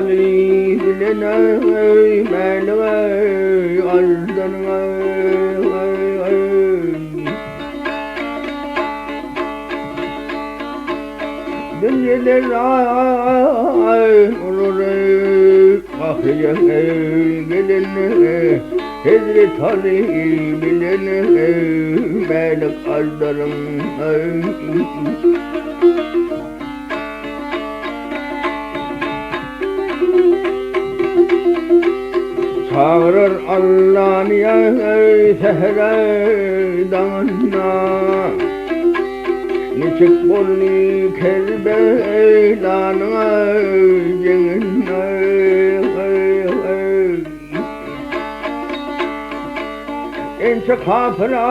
Ali bilene melve aldırma Dünyeler olur Kahya gelene Hazret Ali bilene melek aldırma Çağırır Allah'ın ya sehre dağına Niçik bolli Kerbela'na cenginne Ençe kafira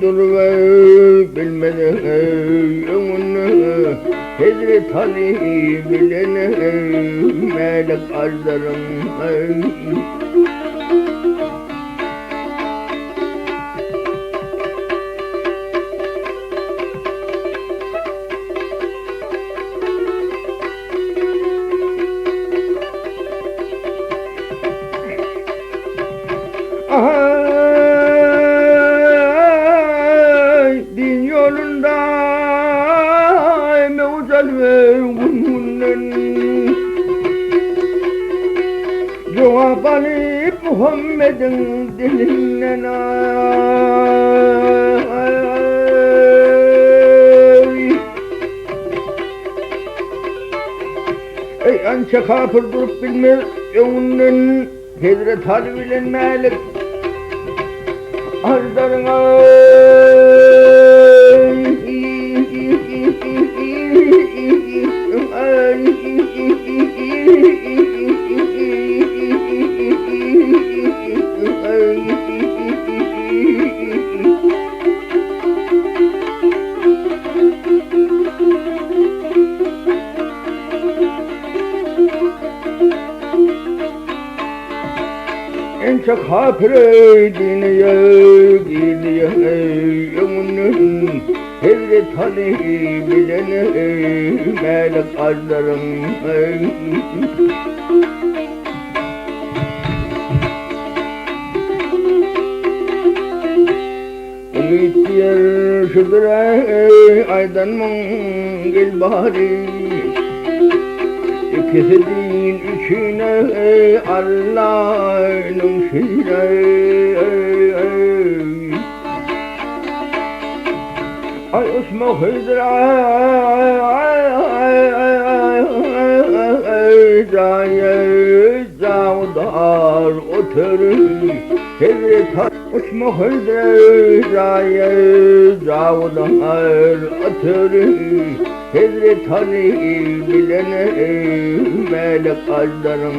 durve bilmedi önüne Hazret Ali bilene melek azlarım Din yolunda mevcal ve gününün Cevap alıp Muhammed'in dilinden Ey anca kafir durup bilmez önünün Hazret Ali bilen melek Ardarına Ençe kafire dineye gidiye önünün Hazret Ali bilene melek azlarım Ümit yer şudra aydan mungil bahri İkisi din üçüne Allah'ın şire Ay Osman Hıdra Zavdar oturur Hazret Osman Hıdra Zavdar oturur Hazret Ali bilene melek azlarım